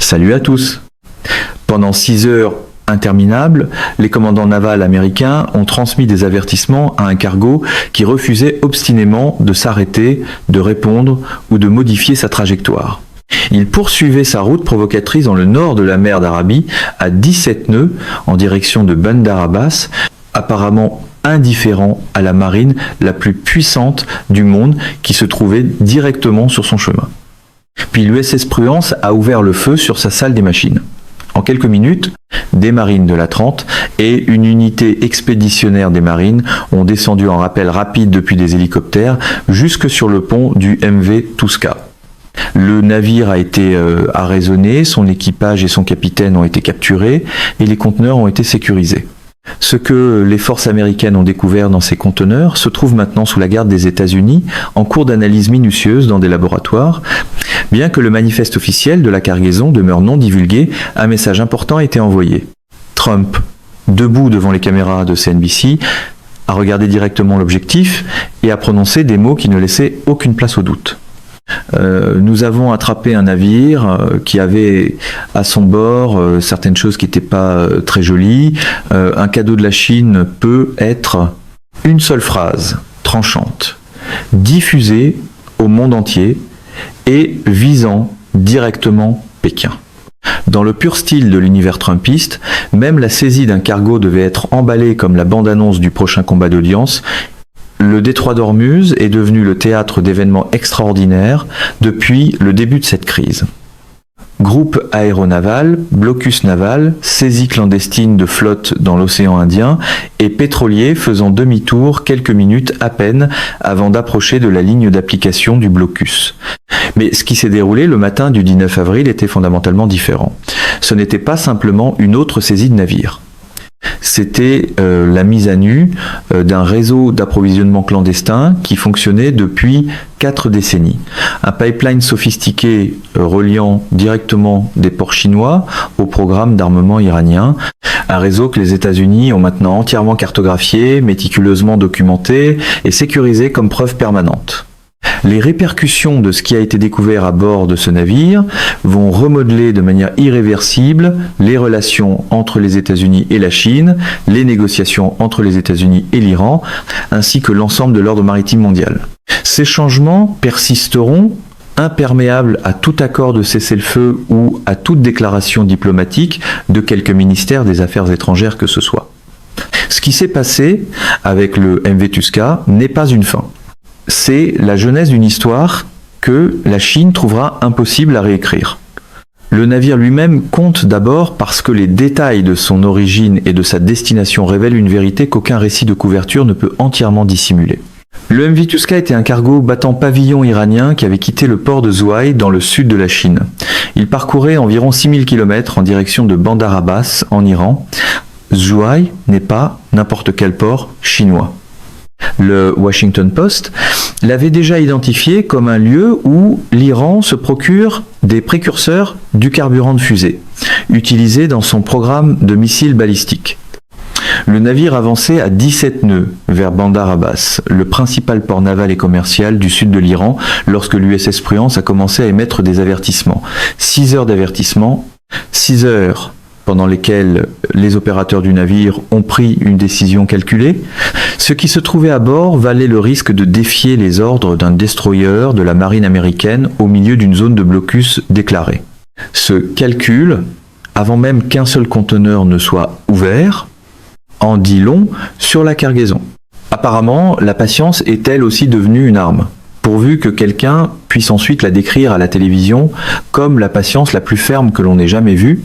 Salut à tous. Pendant 6 heures interminables, les commandants navals américains ont transmis des avertissements à un cargo qui refusait obstinément de s'arrêter, de répondre ou de modifier sa trajectoire. Il poursuivait sa route provocatrice dans le nord de la mer d'Arabie à 17 nœuds en direction de Bandar Abbas, apparemment indifférent à la marine la plus puissante du monde qui se trouvait directement sur son chemin. Puis l'USS Prudence a ouvert le feu sur sa salle des machines. En quelques minutes, des marines de la 30 et une unité expéditionnaire des marines ont descendu en rappel rapide depuis des hélicoptères jusque sur le pont du MV Tuska. Le navire a été arraisonné, son équipage et son capitaine ont été capturés et les conteneurs ont été sécurisés. Ce que les forces américaines ont découvert dans ces conteneurs se trouve maintenant sous la garde des États-Unis en cours d'analyse minutieuse dans des laboratoires. Bien que le manifeste officiel de la cargaison demeure non divulgué, un message important a été envoyé. Trump, debout devant les caméras de CNBC, a regardé directement l'objectif et a prononcé des mots qui ne laissaient aucune place au doute. Nous avons attrapé un navire qui avait à son bord certaines choses qui n'étaient pas très jolies. Un cadeau de la Chine peut être une seule phrase tranchante, diffusée au monde entier et visant directement Pékin. Dans le pur style de l'univers trumpiste, même la saisie d'un cargo devait être emballée comme la bande-annonce du prochain combat d'audience. Le détroit d'Ormuz est devenu le théâtre d'événements extraordinaires depuis le début de cette crise. Groupe aéronaval, blocus naval, saisie clandestine de flotte dans l'océan Indien et pétrolier faisant demi-tour quelques minutes à peine avant d'approcher de la ligne d'application du blocus. Mais ce qui s'est déroulé le matin du 19 avril était fondamentalement différent. Ce n'était pas simplement une autre saisie de navire. C'était la mise à nu d'un réseau d'approvisionnement clandestin qui fonctionnait depuis 4 décennies. Un pipeline sophistiqué reliant directement des ports chinois au programme d'armement iranien. Un réseau que les États-Unis ont maintenant entièrement cartographié, méticuleusement documenté et sécurisé comme preuve permanente. Les répercussions de ce qui a été découvert à bord de ce navire vont remodeler de manière irréversible les relations entre les États-Unis et la Chine, les négociations entre les États-Unis et l'Iran, ainsi que l'ensemble de l'ordre maritime mondial. Ces changements persisteront imperméables à tout accord de cessez-le-feu ou à toute déclaration diplomatique de quelque ministère des Affaires étrangères que ce soit. Ce qui s'est passé avec le MV Tuska n'est pas une fin. C'est la genèse d'une histoire que la Chine trouvera impossible à réécrire. Le navire lui-même compte d'abord parce que les détails de son origine et de sa destination révèlent une vérité qu'aucun récit de couverture ne peut entièrement dissimuler. Le MV Tuska était un cargo battant pavillon iranien qui avait quitté le port de Zhuhai dans le sud de la Chine. Il parcourait environ 6000 km en direction de Bandar Abbas en Iran. Zhuhai n'est pas n'importe quel port chinois. Le Washington Post l'avait déjà identifié comme un lieu où l'Iran se procure des précurseurs du carburant de fusée, utilisé dans son programme de missiles balistiques. Le navire avançait à 17 nœuds vers Bandar Abbas, le principal port naval et commercial du sud de l'Iran, lorsque l'USS Prudence a commencé à émettre des avertissements. 6 heures d'avertissement, 6 heures pendant lesquelles les opérateurs du navire ont pris une décision calculée. Ce qui se trouvait à bord valait le risque de défier les ordres d'un destroyer de la marine américaine au milieu d'une zone de blocus déclarée. Ce calcul, avant même qu'un seul conteneur ne soit ouvert, en dit long sur la cargaison. Apparemment, la patience est elle aussi devenue une arme, pourvu que quelqu'un puisse ensuite la décrire à la télévision comme la patience la plus ferme que l'on ait jamais vue.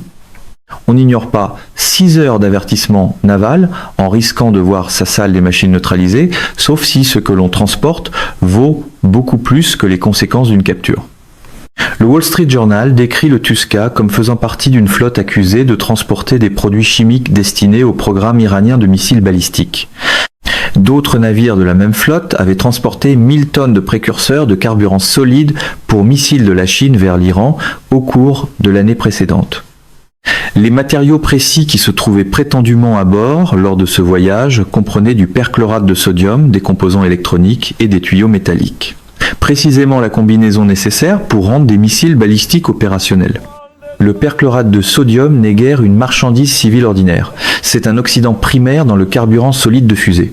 On n'ignore pas 6 heures d'avertissement naval en risquant de voir sa salle des machines neutralisée, sauf si ce que l'on transporte vaut beaucoup plus que les conséquences d'une capture. Le Wall Street Journal décrit le Tuska comme faisant partie d'une flotte accusée de transporter des produits chimiques destinés au programme iranien de missiles balistiques. D'autres navires de la même flotte avaient transporté 1000 tonnes de précurseurs de carburant solide pour missiles de la Chine vers l'Iran au cours de l'année précédente. Les matériaux précis qui se trouvaient prétendument à bord lors de ce voyage comprenaient du perchlorate de sodium, des composants électroniques et des tuyaux métalliques. Précisément la combinaison nécessaire pour rendre des missiles balistiques opérationnels. Le perchlorate de sodium n'est guère une marchandise civile ordinaire. C'est un oxydant primaire dans le carburant solide de fusée.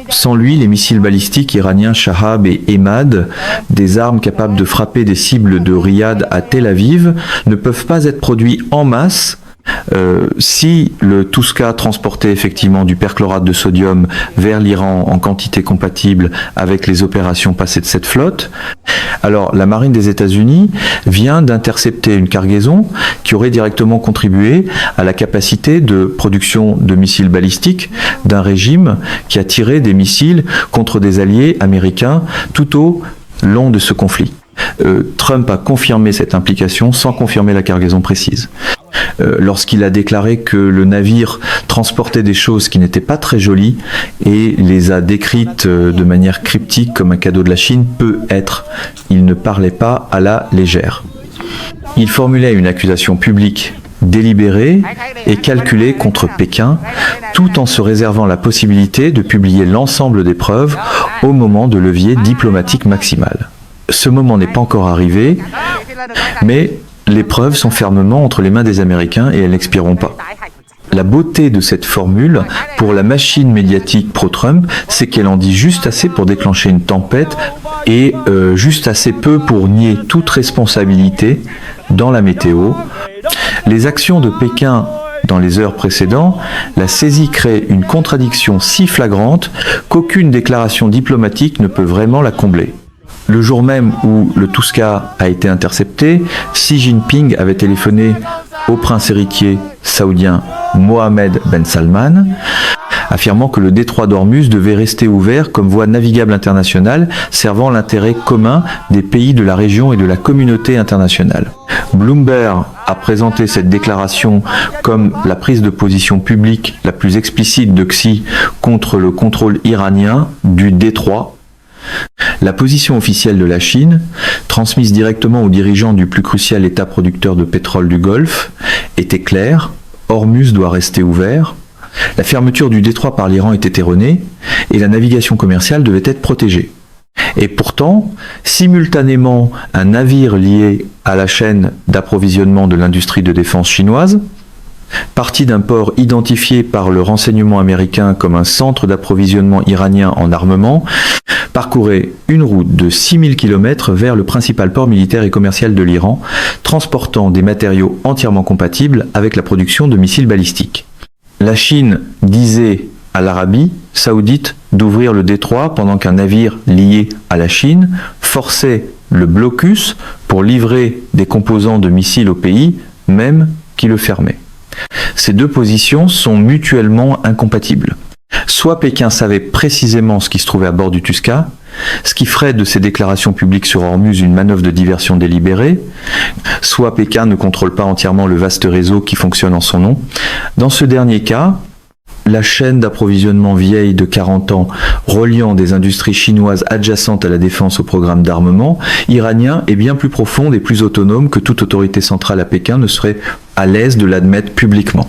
Sans lui, les missiles balistiques iraniens Shahab et Emad, des armes capables de frapper des cibles de Riyad à Tel Aviv, ne peuvent pas être produits en masse. Si le Tuska transportait effectivement du perchlorate de sodium vers l'Iran en quantité compatible avec les opérations passées de cette flotte, alors la marine des États-Unis vient d'intercepter une cargaison qui aurait directement contribué à la capacité de production de missiles balistiques d'un régime qui a tiré des missiles contre des alliés américains tout au long de ce conflit. Trump a confirmé cette implication sans confirmer la cargaison précise. Lorsqu'il a déclaré que le navire transportait des choses qui n'étaient pas très jolies et les a décrites de manière cryptique comme un cadeau de la Chine, peut-être. Il ne parlait pas à la légère. Il formulait une accusation publique délibérée et calculée contre Pékin, tout en se réservant la possibilité de publier l'ensemble des preuves au moment de levier diplomatique maximal. Ce moment n'est pas encore arrivé, mais les preuves sont fermement entre les mains des Américains et elles n'expireront pas. La beauté de cette formule, pour la machine médiatique pro-Trump, c'est qu'elle en dit juste assez pour déclencher une tempête et juste assez peu pour nier toute responsabilité dans la météo. Les actions de Pékin dans les heures précédentes, la saisie crée une contradiction si flagrante qu'aucune déclaration diplomatique ne peut vraiment la combler. Le jour même où le Tuska a été intercepté, Xi Jinping avait téléphoné au prince héritier saoudien Mohammed Ben Salman, affirmant que le détroit d'Ormuz devait rester ouvert comme voie navigable internationale servant l'intérêt commun des pays de la région et de la communauté internationale. Bloomberg a présenté cette déclaration comme la prise de position publique la plus explicite de Xi contre le contrôle iranien du détroit. La position officielle de la Chine, transmise directement aux dirigeants du plus crucial État producteur de pétrole du Golfe, était claire: Ormuz doit rester ouvert, la fermeture du détroit par l'Iran était erronée et la navigation commerciale devait être protégée. Et pourtant, simultanément, un navire lié à la chaîne d'approvisionnement de l'industrie de défense chinoise, parti d'un port identifié par le renseignement américain comme un centre d'approvisionnement iranien en armement, parcourait une route de 6000 km vers le principal port militaire et commercial de l'Iran, transportant des matériaux entièrement compatibles avec la production de missiles balistiques. La Chine disait à l'Arabie saoudite d'ouvrir le détroit pendant qu'un navire lié à la Chine forçait le blocus pour livrer des composants de missiles au pays, même qui le fermait. Ces deux positions sont mutuellement incompatibles. Soit Pékin savait précisément ce qui se trouvait à bord du Tuska, ce qui ferait de ses déclarations publiques sur Ormuz une manœuvre de diversion délibérée, soit Pékin ne contrôle pas entièrement le vaste réseau qui fonctionne en son nom. Dans ce dernier cas, la chaîne d'approvisionnement vieille de 40 ans reliant des industries chinoises adjacentes à la défense au programme d'armement iranien est bien plus profonde et plus autonome que toute autorité centrale à Pékin ne serait à l'aise de l'admettre publiquement.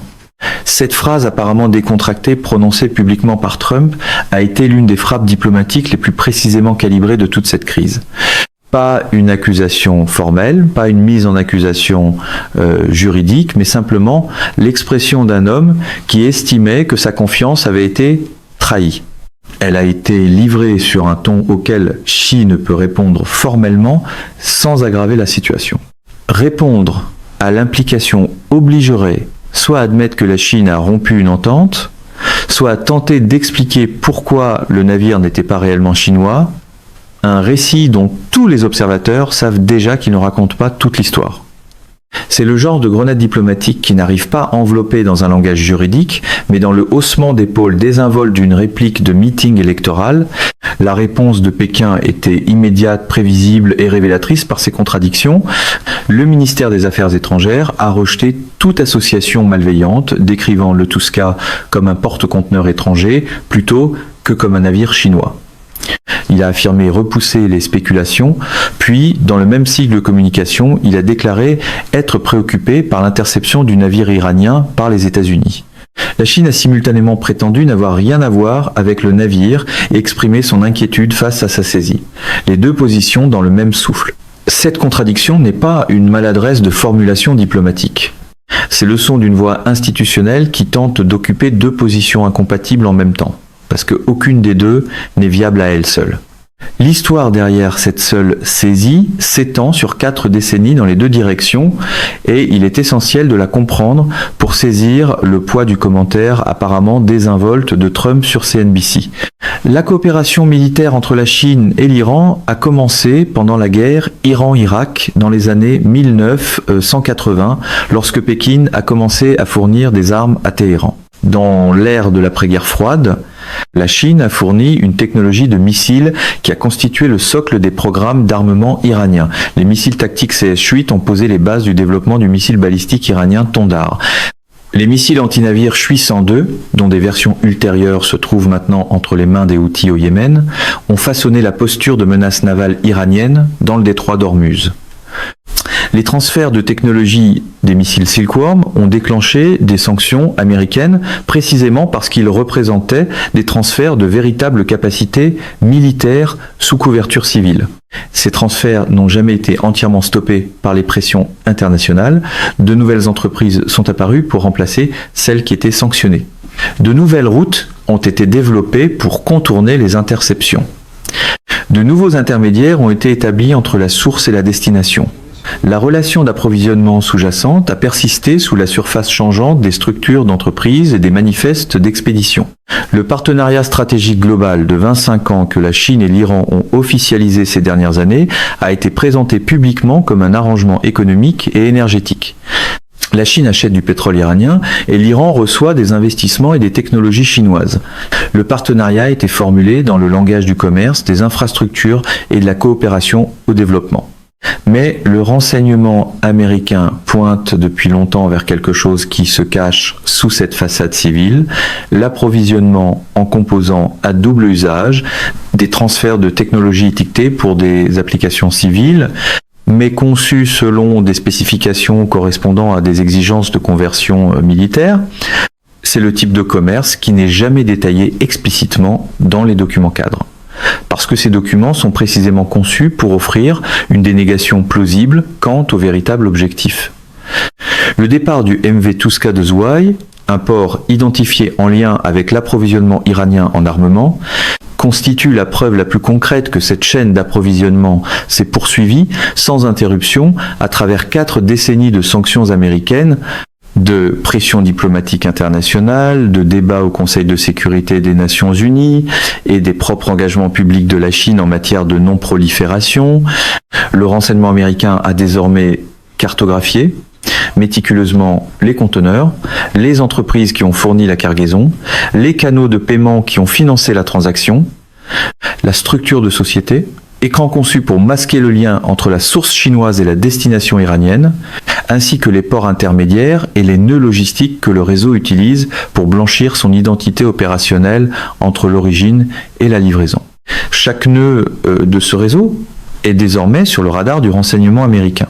Cette phrase apparemment décontractée prononcée publiquement par Trump a été l'une des frappes diplomatiques les plus précisément calibrées de toute cette crise. Pas une accusation formelle, pas une mise en accusation juridique, mais simplement l'expression d'un homme qui estimait que sa confiance avait été trahie. Elle a été livrée sur un ton auquel Xi ne peut répondre formellement sans aggraver la situation. Répondre à l'implication obligerait soit à admettre que la Chine a rompu une entente, soit à tenter d'expliquer pourquoi le navire n'était pas réellement chinois, un récit dont tous les observateurs savent déjà qu'il ne raconte pas toute l'histoire. C'est le genre de grenade diplomatique qui n'arrive pas enveloppée dans un langage juridique, mais dans le haussement d'épaules désinvolte d'une réplique de meeting électoral. La réponse de Pékin était immédiate, prévisible et révélatrice par ses contradictions. Le ministère des Affaires étrangères a rejeté toute association malveillante, décrivant le Tuska comme un porte-conteneur étranger plutôt que comme un navire chinois. Il a affirmé repousser les spéculations, puis, dans le même cycle de communication, il a déclaré être préoccupé par l'interception du navire iranien par les États-Unis. La Chine a simultanément prétendu n'avoir rien à voir avec le navire et exprimé son inquiétude face à sa saisie. Les deux positions dans le même souffle. Cette contradiction n'est pas une maladresse de formulation diplomatique. C'est le son d'une voix institutionnelle qui tente d'occuper deux positions incompatibles en même temps, parce qu'aucune des deux n'est viable à elle seule. L'histoire derrière cette seule saisie s'étend sur 4 décennies dans les deux directions et il est essentiel de la comprendre pour saisir le poids du commentaire apparemment désinvolte de Trump sur CNBC. La coopération militaire entre la Chine et l'Iran a commencé pendant la guerre Iran-Irak dans les années 1980 lorsque Pékin a commencé à fournir des armes à Téhéran. Dans l'ère de l'après-guerre froide, la Chine a fourni une technologie de missiles qui a constitué le socle des programmes d'armement iraniens. Les missiles tactiques CS-8 ont posé les bases du développement du missile balistique iranien Tondar. Les missiles antinavires Shui 102, dont des versions ultérieures se trouvent maintenant entre les mains des Houthis au Yémen, ont façonné la posture de menace navale iranienne dans le détroit d'Ormuz. Les transferts de technologie des missiles Silkworm ont déclenché des sanctions américaines précisément parce qu'ils représentaient des transferts de véritables capacités militaires sous couverture civile. Ces transferts n'ont jamais été entièrement stoppés par les pressions internationales. De nouvelles entreprises sont apparues pour remplacer celles qui étaient sanctionnées. De nouvelles routes ont été développées pour contourner les interceptions. De nouveaux intermédiaires ont été établis entre la source et la destination. La relation d'approvisionnement sous-jacente a persisté sous la surface changeante des structures d'entreprise et des manifestes d'expédition. Le partenariat stratégique global de 25 ans que la Chine et l'Iran ont officialisé ces dernières années a été présenté publiquement comme un arrangement économique et énergétique. La Chine achète du pétrole iranien et l'Iran reçoit des investissements et des technologies chinoises. Le partenariat a été formulé dans le langage du commerce, des infrastructures et de la coopération au développement. Mais le renseignement américain pointe depuis longtemps vers quelque chose qui se cache sous cette façade civile, l'approvisionnement en composants à double usage, des transferts de technologies étiquetées pour des applications civiles, mais conçues selon des spécifications correspondant à des exigences de conversion militaire. C'est le type de commerce qui n'est jamais détaillé explicitement dans les documents cadres. Parce que ces documents sont précisément conçus pour offrir une dénégation plausible quant au véritable objectif. Le départ du MV Tuska de Zouaï, un port identifié en lien avec l'approvisionnement iranien en armement, constitue la preuve la plus concrète que cette chaîne d'approvisionnement s'est poursuivie sans interruption à travers 4 décennies de sanctions américaines, de pression diplomatique internationale, de débats au Conseil de sécurité des Nations Unies et des propres engagements publics de la Chine en matière de non-prolifération. Le renseignement américain a désormais cartographié méticuleusement les conteneurs, les entreprises qui ont fourni la cargaison, les canaux de paiement qui ont financé la transaction, la structure de société, écran conçu pour masquer le lien entre la source chinoise et la destination iranienne, ainsi que les ports intermédiaires et les nœuds logistiques que le réseau utilise pour blanchir son identité opérationnelle entre l'origine et la livraison. Chaque nœud de ce réseau est désormais sur le radar du renseignement américain.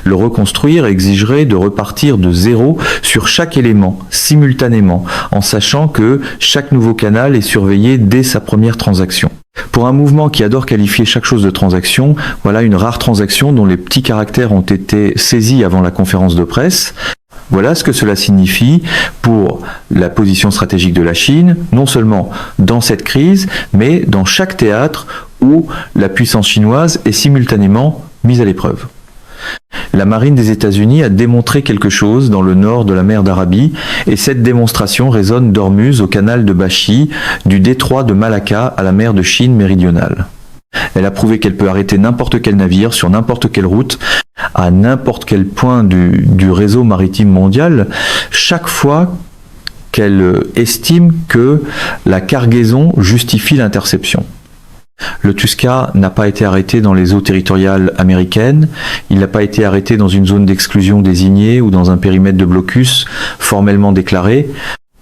Le reconstruire exigerait de repartir de zéro sur chaque élément, simultanément, en sachant que chaque nouveau canal est surveillé dès sa première transaction. Pour un mouvement qui adore qualifier chaque chose de transaction, voilà une rare transaction dont les petits caractères ont été saisis avant la conférence de presse. Voilà ce que cela signifie pour la position stratégique de la Chine, non seulement dans cette crise, mais dans chaque théâtre où la puissance chinoise est simultanément mise à l'épreuve. La marine des États-Unis a démontré quelque chose dans le nord de la mer d'Arabie et cette démonstration résonne d'Ormuz au canal de Bashi, du détroit de Malacca à la mer de Chine méridionale. Elle a prouvé qu'elle peut arrêter n'importe quel navire sur n'importe quelle route, à n'importe quel point du réseau maritime mondial, chaque fois qu'elle estime que la cargaison justifie l'interception. Le Tuska n'a pas été arrêté dans les eaux territoriales américaines, il n'a pas été arrêté dans une zone d'exclusion désignée ou dans un périmètre de blocus formellement déclaré.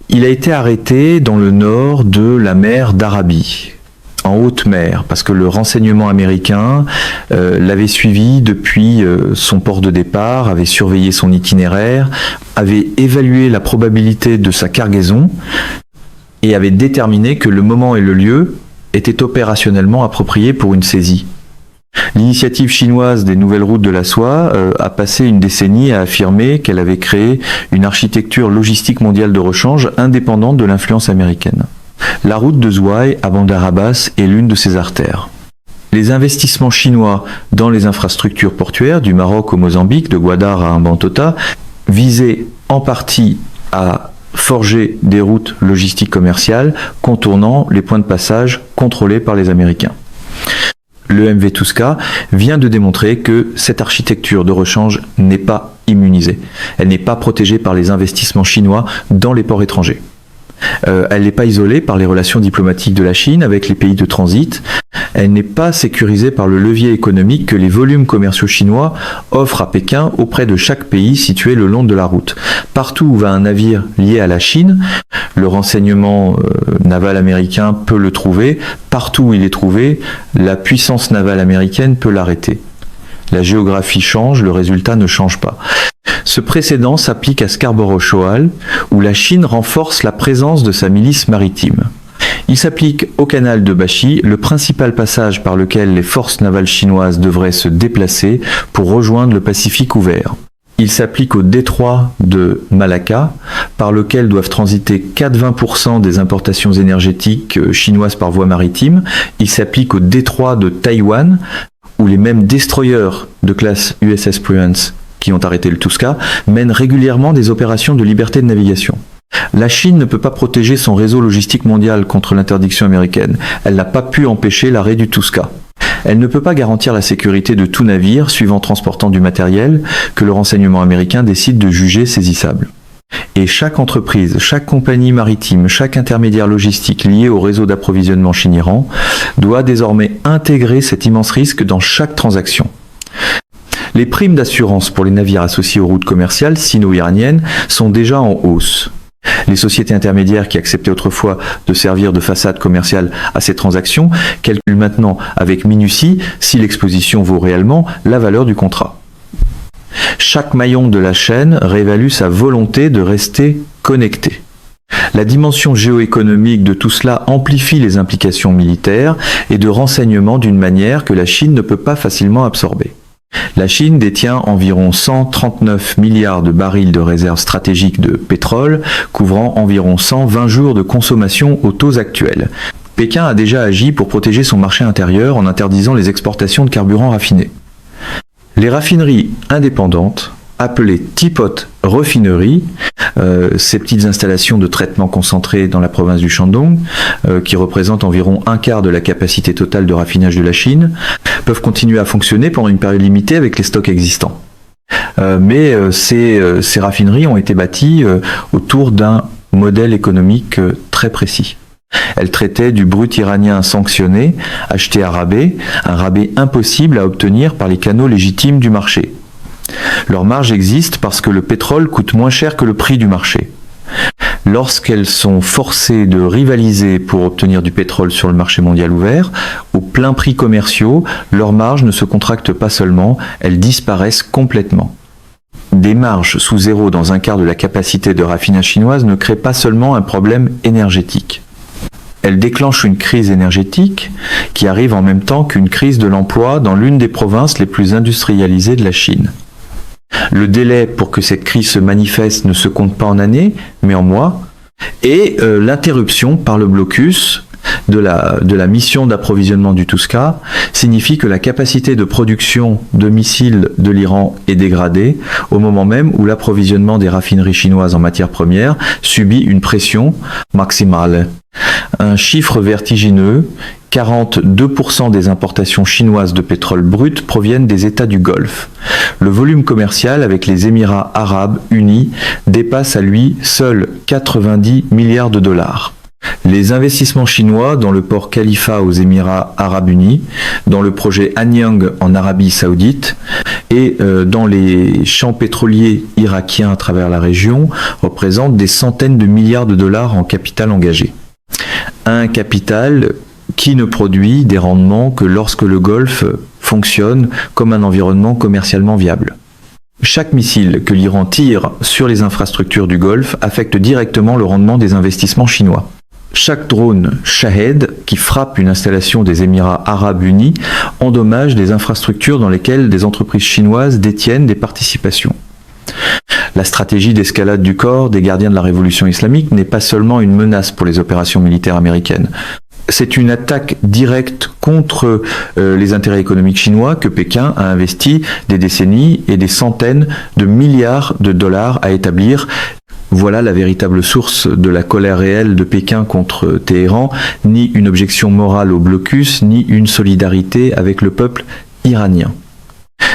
Il a été arrêté dans le nord de la mer d'Arabie, en haute mer, parce que le renseignement américain l'avait suivi depuis son port de départ, avait surveillé son itinéraire, avait évalué la probabilité de sa cargaison et avait déterminé que le moment et le lieu était opérationnellement approprié pour une saisie. L'initiative chinoise des nouvelles routes de la soie a passé une décennie à affirmer qu'elle avait créé une architecture logistique mondiale de rechange indépendante de l'influence américaine. La route de Zhuhai à Bandar Abbas est l'une de ces artères. Les investissements chinois dans les infrastructures portuaires du Maroc au Mozambique, de Gwadar à Hambantota, visaient en partie à forger des routes logistiques commerciales contournant les points de passage contrôlés par les Américains. Le MV Tuska vient de démontrer que cette architecture de rechange n'est pas immunisée. Elle n'est pas protégée par les investissements chinois dans les ports étrangers. Elle n'est pas isolée par les relations diplomatiques de la Chine avec les pays de transit. Elle n'est pas sécurisée par le levier économique que les volumes commerciaux chinois offrent à Pékin auprès de chaque pays situé le long de la route. Partout où va un navire lié à la Chine, le renseignement naval américain peut le trouver. Partout où il est trouvé, la puissance navale américaine peut l'arrêter. La géographie change, le résultat ne change pas. Ce précédent s'applique à Scarborough Shoal, où la Chine renforce la présence de sa milice maritime. Il s'applique au canal de Bashi, le principal passage par lequel les forces navales chinoises devraient se déplacer pour rejoindre le Pacifique ouvert. Il s'applique au détroit de Malacca, par lequel doivent transiter 4,20% des importations énergétiques chinoises par voie maritime. Il s'applique au détroit de Taïwan, où les mêmes destroyers de classe USS Prudence qui ont arrêté le Tuska mènent régulièrement des opérations de liberté de navigation. La Chine ne peut pas protéger son réseau logistique mondial contre l'interdiction américaine. Elle n'a pas pu empêcher l'arrêt du Tuska. Elle ne peut pas garantir la sécurité de tout navire suivant transportant du matériel que le renseignement américain décide de juger saisissable. Et chaque entreprise, chaque compagnie maritime, chaque intermédiaire logistique lié au réseau d'approvisionnement Chine-Iran doit désormais intégrer cet immense risque dans chaque transaction. Les primes d'assurance pour les navires associés aux routes commerciales sino-iraniennes sont déjà en hausse. Les sociétés intermédiaires qui acceptaient autrefois de servir de façade commerciale à ces transactions calculent maintenant avec minutie si l'exposition vaut réellement la valeur du contrat. Chaque maillon de la chaîne réévalue sa volonté de rester connecté. La dimension géoéconomique de tout cela amplifie les implications militaires et de renseignement d'une manière que la Chine ne peut pas facilement absorber. La Chine détient environ 139 milliards de barils de réserves stratégiques de pétrole, couvrant environ 120 jours de consommation aux taux actuels. Pékin a déjà agi pour protéger son marché intérieur en interdisant les exportations de carburants raffinés. Les raffineries indépendantes, appelées Teapot Refineries, ces petites installations de traitement concentré dans la province du Shandong, qui représentent environ un quart de la capacité totale de raffinage de la Chine, peuvent continuer à fonctionner pendant une période limitée avec les stocks existants. Mais ces raffineries ont été bâties autour d'un modèle économique très précis. Elles traitaient du brut iranien sanctionné, acheté à rabais, un rabais impossible à obtenir par les canaux légitimes du marché. Leur marge existe parce que le pétrole coûte moins cher que le prix du marché. Lorsqu'elles sont forcées de rivaliser pour obtenir du pétrole sur le marché mondial ouvert, au plein prix commerciaux, leurs marges ne se contractent pas seulement, elles disparaissent complètement. Des marges sous zéro dans un quart de la capacité de raffinage chinoise ne créent pas seulement un problème énergétique. Elle déclenche une crise énergétique qui arrive en même temps qu'une crise de l'emploi dans l'une des provinces les plus industrialisées de la Chine. Le délai pour que cette crise se manifeste ne se compte pas en années, mais en mois, et l'interruption par le blocus de la mission d'approvisionnement du Tuska signifie que la capacité de production de missiles de l'Iran est dégradée au moment même où l'approvisionnement des raffineries chinoises en matières premières subit une pression maximale. Un chiffre vertigineux, 42% des importations chinoises de pétrole brut proviennent des États du Golfe. Le volume commercial avec les Émirats arabes unis dépasse à lui seul 90 milliards de dollars. Les investissements chinois dans le port Khalifa aux Émirats arabes unis, dans le projet Anyang en Arabie saoudite et dans les champs pétroliers irakiens à travers la région représentent des centaines de milliards de dollars en capital engagé. Un capital qui ne produit des rendements que lorsque le Golfe fonctionne comme un environnement commercialement viable. Chaque missile que l'Iran tire sur les infrastructures du Golfe affecte directement le rendement des investissements chinois. Chaque drone Shahed qui frappe une installation des Émirats arabes unis endommage des infrastructures dans lesquelles des entreprises chinoises détiennent des participations. La stratégie d'escalade du corps des gardiens de la révolution islamique n'est pas seulement une menace pour les opérations militaires américaines. C'est une attaque directe contre les intérêts économiques chinois que Pékin a investi des décennies et des centaines de milliards de dollars à établir. Voilà la véritable source de la colère réelle de Pékin contre Téhéran, ni une objection morale au blocus, ni une solidarité avec le peuple iranien.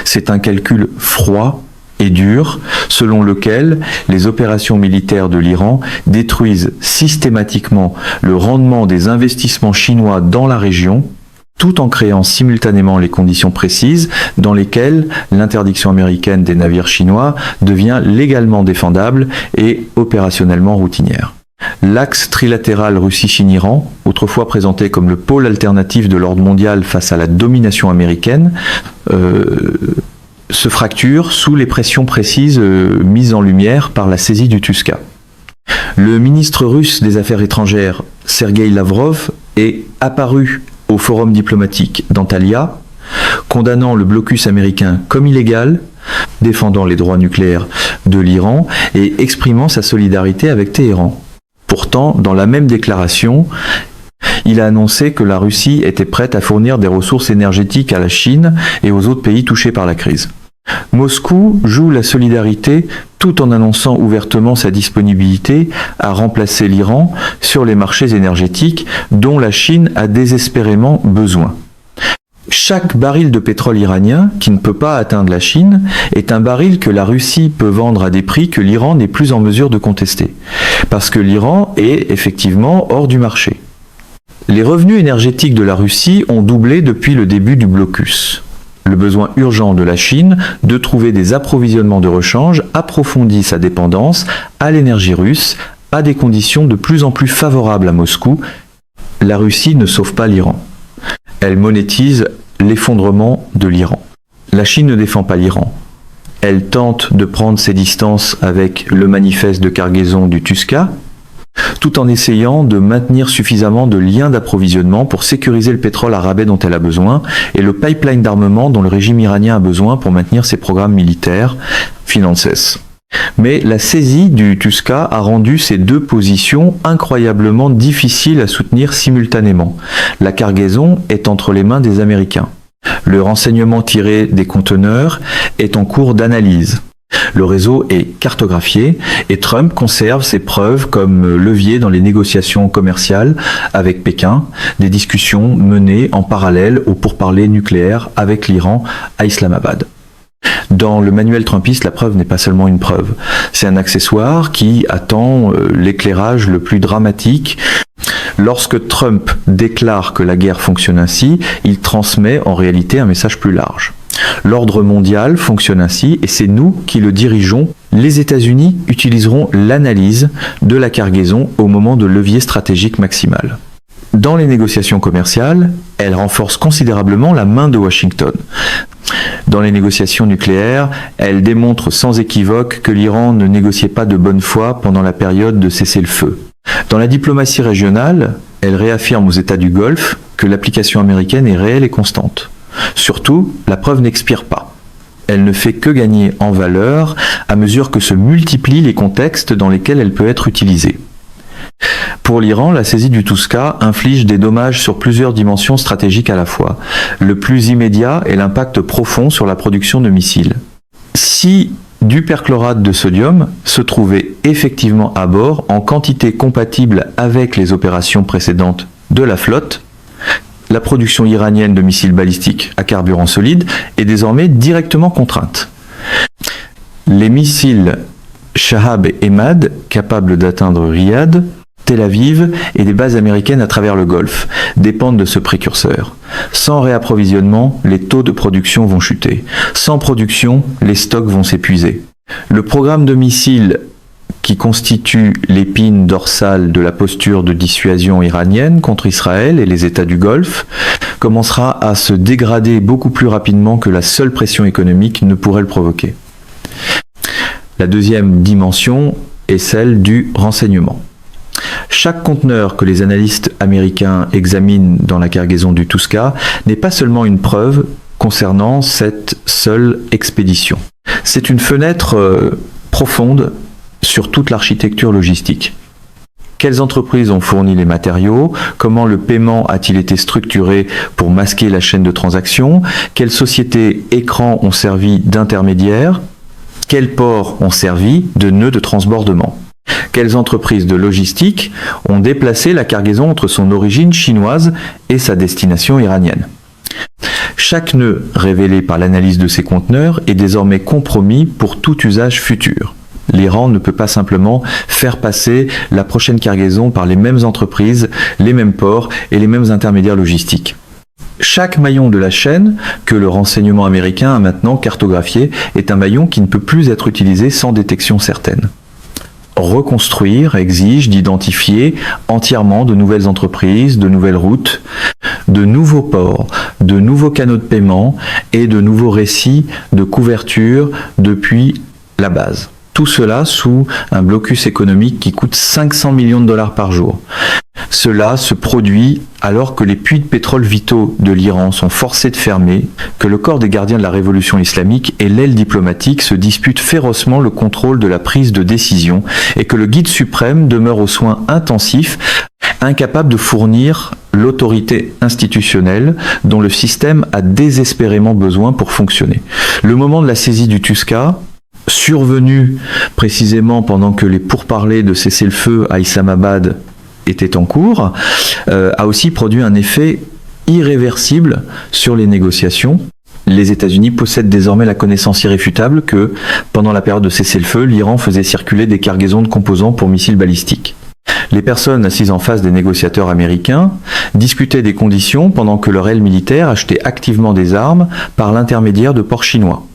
C'est un calcul froid et dur, selon lequel les opérations militaires de l'Iran détruisent systématiquement le rendement des investissements chinois dans la région, tout en créant simultanément les conditions précises dans lesquelles l'interdiction américaine des navires chinois devient légalement défendable et opérationnellement routinière. L'axe trilatéral Russie-Chine-Iran, autrefois présenté comme le pôle alternatif de l'ordre mondial face à la domination américaine, se fracture sous les pressions précises mises en lumière par la saisie du Tuska. Le ministre russe des Affaires étrangères, Sergueï Lavrov, est apparu au forum diplomatique d'Antalya, condamnant le blocus américain comme illégal, défendant les droits nucléaires de l'Iran et exprimant sa solidarité avec Téhéran. Pourtant, dans la même déclaration, il a annoncé que la Russie était prête à fournir des ressources énergétiques à la Chine et aux autres pays touchés par la crise. Moscou joue la solidarité tout en annonçant ouvertement sa disponibilité à remplacer l'Iran sur les marchés énergétiques dont la Chine a désespérément besoin. Chaque baril de pétrole iranien qui ne peut pas atteindre la Chine est un baril que la Russie peut vendre à des prix que l'Iran n'est plus en mesure de contester, parce que l'Iran est effectivement hors du marché. Les revenus énergétiques de la Russie ont doublé depuis le début du blocus. Le besoin urgent de la Chine de trouver des approvisionnements de rechange approfondit sa dépendance à l'énergie russe à des conditions de plus en plus favorables à Moscou. La Russie ne sauve pas l'Iran. Elle monétise l'effondrement de l'Iran. La Chine ne défend pas l'Iran. Elle tente de prendre ses distances avec le manifeste de cargaison du Tuska, tout en essayant de maintenir suffisamment de liens d'approvisionnement pour sécuriser le pétrole à rabais dont elle a besoin et le pipeline d'armement dont le régime iranien a besoin pour maintenir ses programmes militaires, Finances. Mais la saisie du Tuska a rendu ces deux positions incroyablement difficiles à soutenir simultanément. La cargaison est entre les mains des Américains. Le renseignement tiré des conteneurs est en cours d'analyse. Le réseau est cartographié et Trump conserve ses preuves comme levier dans les négociations commerciales avec Pékin, des discussions menées en parallèle aux pourparlers nucléaires avec l'Iran à Islamabad. Dans le manuel trumpiste, la preuve n'est pas seulement une preuve, c'est un accessoire qui attend l'éclairage le plus dramatique. Lorsque Trump déclare que la guerre fonctionne ainsi, il transmet en réalité un message plus large. L'ordre mondial fonctionne ainsi et c'est nous qui le dirigeons. Les États-Unis utiliseront l'analyse de la cargaison au moment de levier stratégique maximal. Dans les négociations commerciales, elles renforcent considérablement la main de Washington. Dans les négociations nucléaires, elles démontrent sans équivoque que l'Iran ne négociait pas de bonne foi pendant la période de cessez-le-feu. Dans la diplomatie régionale, elles réaffirment aux États du Golfe que l'application américaine est réelle et constante. Surtout, la preuve n'expire pas. Elle ne fait que gagner en valeur à mesure que se multiplient les contextes dans lesquels elle peut être utilisée. Pour l'Iran, la saisie du Tuska inflige des dommages sur plusieurs dimensions stratégiques à la fois. Le plus immédiat est l'impact profond sur la production de missiles. Si du perchlorate de sodium se trouvait effectivement à bord en quantité compatible avec les opérations précédentes de la flotte, la production iranienne de missiles balistiques à carburant solide est désormais directement contrainte. Les missiles Shahab et Emad, capables d'atteindre Riyad, Tel Aviv et des bases américaines à travers le Golfe, dépendent de ce précurseur. Sans réapprovisionnement, les taux de production vont chuter. Sans production, les stocks vont s'épuiser. Le programme de missiles qui constitue l'épine dorsale de la posture de dissuasion iranienne contre Israël et les États du Golfe, commencera à se dégrader beaucoup plus rapidement que la seule pression économique ne pourrait le provoquer. La deuxième dimension est celle du renseignement. Chaque conteneur que les analystes américains examinent dans la cargaison du Tuska n'est pas seulement une preuve concernant cette seule expédition. C'est une fenêtre profonde sur toute l'architecture logistique. Quelles entreprises ont fourni les matériaux? Comment le paiement a-t-il été structuré pour masquer la chaîne de transaction? Quelles sociétés écrans ont servi d'intermédiaires? Quels ports ont servi de nœuds de transbordement? Quelles entreprises de logistique ont déplacé la cargaison entre son origine chinoise et sa destination iranienne? Chaque nœud révélé par l'analyse de ces conteneurs est désormais compromis pour tout usage futur. L'Iran ne peut pas simplement faire passer la prochaine cargaison par les mêmes entreprises, les mêmes ports et les mêmes intermédiaires logistiques. Chaque maillon de la chaîne que le renseignement américain a maintenant cartographié est un maillon qui ne peut plus être utilisé sans détection certaine. Reconstruire exige d'identifier entièrement de nouvelles entreprises, de nouvelles routes, de nouveaux ports, de nouveaux canaux de paiement et de nouveaux récits de couverture depuis la base. Tout cela sous un blocus économique qui coûte 500 millions de dollars par jour. Cela se produit alors que les puits de pétrole vitaux de l'Iran sont forcés de fermer, que le corps des gardiens de la révolution islamique et l'aile diplomatique se disputent férocement le contrôle de la prise de décision et que le guide suprême demeure aux soins intensifs, incapable de fournir l'autorité institutionnelle dont le système a désespérément besoin pour fonctionner. Le moment de la saisie du Tuska, survenu précisément pendant que les pourparlers de cessez-le-feu à Islamabad étaient en cours, a aussi produit un effet irréversible sur les négociations. Les États-Unis possèdent désormais la connaissance irréfutable que, pendant la période de cessez-le-feu, l'Iran faisait circuler des cargaisons de composants pour missiles balistiques. Les personnes assises en face des négociateurs américains discutaient des conditions pendant que leur aile militaire achetait activement des armes par l'intermédiaire de ports chinois.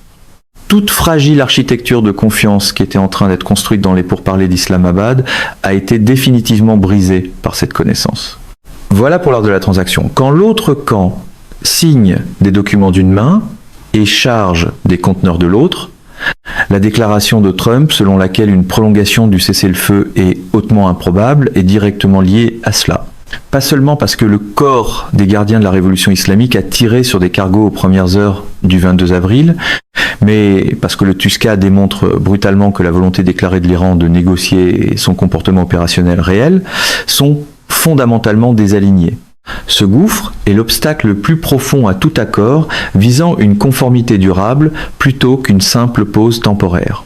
Toute fragile architecture de confiance qui était en train d'être construite dans les pourparlers d'Islamabad a été définitivement brisée par cette connaissance. Voilà pour l'heure de la transaction. Quand l'autre camp signe des documents d'une main et charge des conteneurs de l'autre, la déclaration de Trump selon laquelle une prolongation du cessez-le-feu est hautement improbable est directement liée à cela. Pas seulement parce que le corps des gardiens de la révolution islamique a tiré sur des cargos aux premières heures du 22 avril, mais parce que le Tuska démontre brutalement que la volonté déclarée de l'Iran de négocier son comportement opérationnel réel sont fondamentalement désalignés. Ce gouffre est l'obstacle le plus profond à tout accord visant une conformité durable plutôt qu'une simple pause temporaire.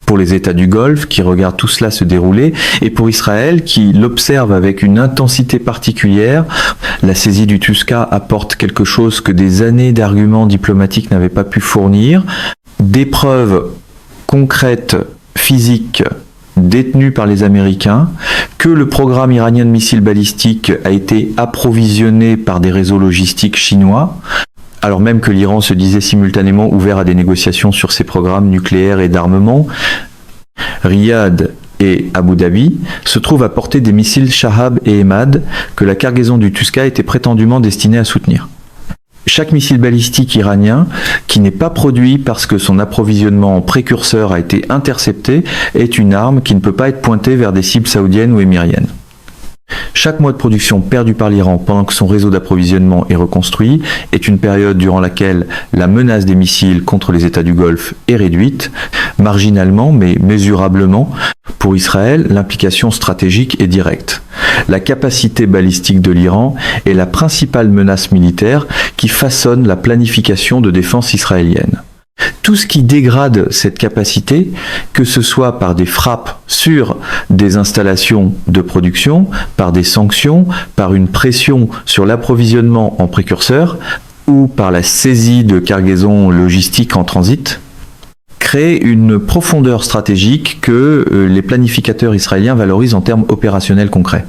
Pour les États du Golfe qui regardent tout cela se dérouler et pour Israël qui l'observe avec une intensité particulière, la saisie du Tuska apporte quelque chose que des années d'arguments diplomatiques n'avaient pas pu fournir, des preuves concrètes, physiques, détenues par les Américains, que le programme iranien de missiles balistiques a été approvisionné par des réseaux logistiques chinois, alors même que l'Iran se disait simultanément ouvert à des négociations sur ses programmes nucléaires et d'armement. Riyad et Abu Dhabi se trouvent à portée des missiles Shahab et Emad que la cargaison du Tuska était prétendument destinée à soutenir. Chaque missile balistique iranien qui n'est pas produit parce que son approvisionnement en précurseurs a été intercepté est une arme qui ne peut pas être pointée vers des cibles saoudiennes ou émiriennes. Chaque mois de production perdu par l'Iran pendant que son réseau d'approvisionnement est reconstruit est une période durant laquelle la menace des missiles contre les États du Golfe est réduite, marginalement mais mesurablement. Pour Israël, l'implication stratégique est directe. La capacité balistique de l'Iran est la principale menace militaire qui façonne la planification de défense israélienne. Tout ce qui dégrade cette capacité, que ce soit par des frappes sur des installations de production, par des sanctions, par une pression sur l'approvisionnement en précurseurs ou par la saisie de cargaisons logistiques en transit, crée une profondeur stratégique que les planificateurs israéliens valorisent en termes opérationnels concrets.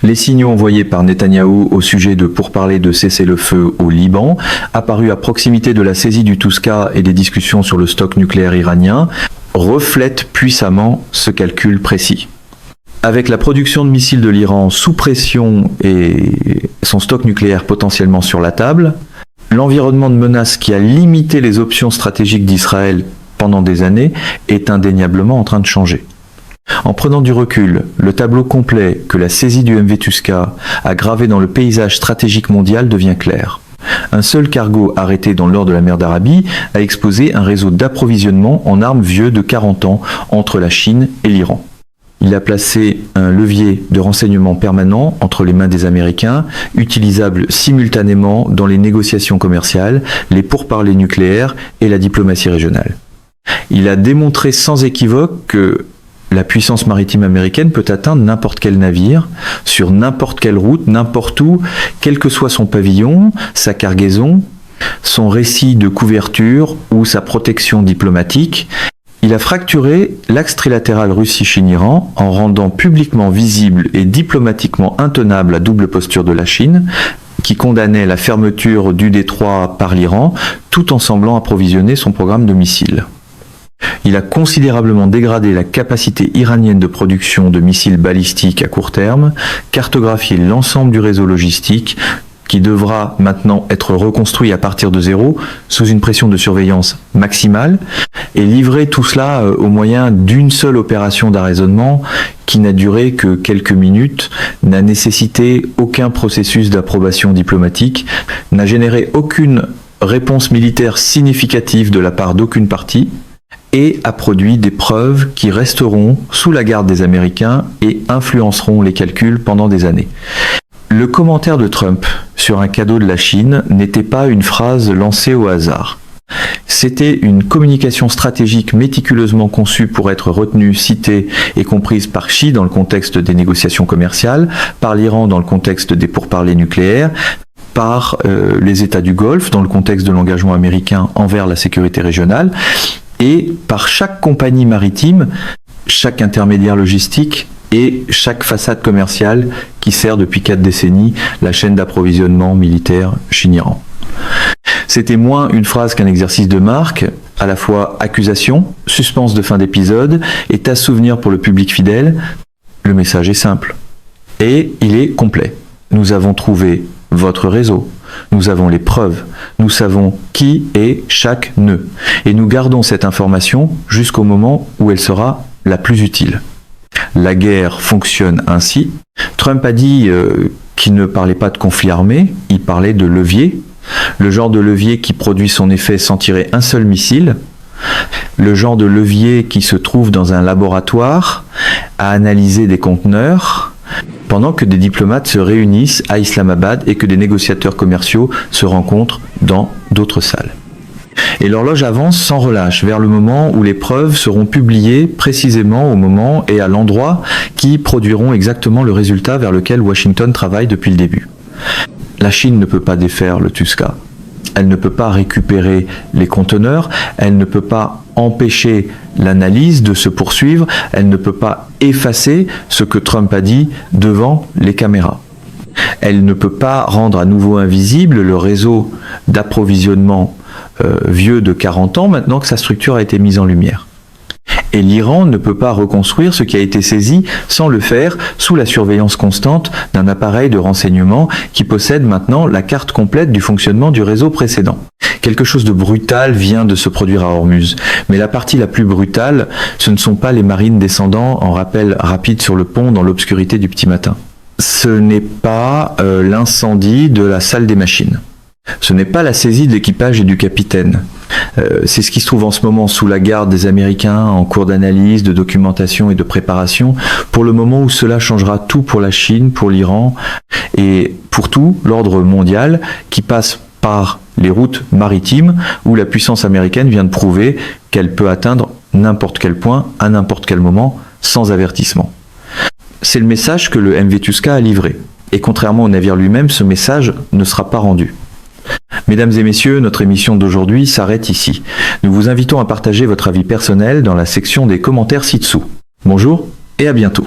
Les signaux envoyés par Netanyahou au sujet de pourparlers de cessez-le-feu au Liban, apparus à proximité de la saisie du Tuska et des discussions sur le stock nucléaire iranien, reflètent puissamment ce calcul précis. Avec la production de missiles de l'Iran sous pression et son stock nucléaire potentiellement sur la table, l'environnement de menace qui a limité les options stratégiques d'Israël pendant des années est indéniablement en train de changer. En prenant du recul, le tableau complet que la saisie du MV Tuska a gravé dans le paysage stratégique mondial devient clair. Un seul cargo arrêté dans le nord de la mer d'Arabie a exposé un réseau d'approvisionnement en armes vieux de 40 ans entre la Chine et l'Iran. Il a placé un levier de renseignement permanent entre les mains des Américains, utilisable simultanément dans les négociations commerciales, les pourparlers nucléaires et la diplomatie régionale. Il a démontré sans équivoque que la puissance maritime américaine peut atteindre n'importe quel navire, sur n'importe quelle route, n'importe où, quel que soit son pavillon, sa cargaison, son récit de couverture ou sa protection diplomatique. Il a fracturé l'axe trilatéral Russie-Chine-Iran en rendant publiquement visible et diplomatiquement intenable la double posture de la Chine, qui condamnait la fermeture du détroit par l'Iran, tout en semblant approvisionner son programme de missiles. Il a considérablement dégradé la capacité iranienne de production de missiles balistiques à court terme, cartographié l'ensemble du réseau logistique, qui devra maintenant être reconstruit à partir de zéro, sous une pression de surveillance maximale, et livrer tout cela au moyen d'une seule opération d'arraisonnement qui n'a duré que quelques minutes, n'a nécessité aucun processus d'approbation diplomatique, n'a généré aucune réponse militaire significative de la part d'aucune partie, et a produit des preuves qui resteront sous la garde des Américains et influenceront les calculs pendant des années. Le commentaire de Trump sur un cadeau de la Chine n'était pas une phrase lancée au hasard. C'était une communication stratégique méticuleusement conçue pour être retenue, citée et comprise par Xi dans le contexte des négociations commerciales, par l'Iran dans le contexte des pourparlers nucléaires, par les États du Golfe dans le contexte de l'engagement américain envers la sécurité régionale, et par chaque compagnie maritime, chaque intermédiaire logistique et chaque façade commerciale qui sert depuis 4 décennies la chaîne d'approvisionnement militaire Chine-Iran. C'était moins une phrase qu'un exercice de marque, à la fois accusation, suspense de fin d'épisode et tasse souvenir pour le public fidèle. Le message est simple et il est complet. Nous avons trouvé votre réseau, nous avons les preuves, nous savons qui est chaque nœud et nous gardons cette information jusqu'au moment où elle sera la plus utile. La guerre fonctionne ainsi. Trump a dit qu'il ne parlait pas de conflit armé, il parlait de levier. Le genre de levier qui produit son effet sans tirer un seul missile. Le genre de levier qui se trouve dans un laboratoire à analyser des conteneurs pendant que des diplomates se réunissent à Islamabad et que des négociateurs commerciaux se rencontrent dans d'autres salles. Et l'horloge avance sans relâche vers le moment où les preuves seront publiées précisément au moment et à l'endroit qui produiront exactement le résultat vers lequel Washington travaille depuis le début. La Chine ne peut pas défaire le Tuska. Elle ne peut pas récupérer les conteneurs, elle ne peut pas empêcher l'analyse de se poursuivre, elle ne peut pas effacer ce que Trump a dit devant les caméras. Elle ne peut pas rendre à nouveau invisible le réseau d'approvisionnement vieux de 40 ans maintenant que sa structure a été mise en lumière. Et l'Iran ne peut pas reconstruire ce qui a été saisi sans le faire sous la surveillance constante d'un appareil de renseignement qui possède maintenant la carte complète du fonctionnement du réseau précédent. Quelque chose de brutal vient de se produire à Hormuz, mais la partie la plus brutale, ce ne sont pas les marines descendant en rappel rapide sur le pont dans l'obscurité du petit matin. Ce n'est pas l'incendie de la salle des machines. Ce n'est pas la saisie de l'équipage et du capitaine. C'est ce qui se trouve en ce moment sous la garde des Américains en cours d'analyse, de documentation et de préparation, pour le moment où cela changera tout pour la Chine, pour l'Iran et pour tout l'ordre mondial qui passe par les routes maritimes où la puissance américaine vient de prouver qu'elle peut atteindre n'importe quel point, à n'importe quel moment, sans avertissement. C'est le message que le MV Tuska a livré. Et contrairement au navire lui-même, ce message ne sera pas rendu. Mesdames et messieurs, notre émission d'aujourd'hui s'arrête ici. Nous vous invitons à partager votre avis personnel dans la section des commentaires ci-dessous. Bonjour et à bientôt.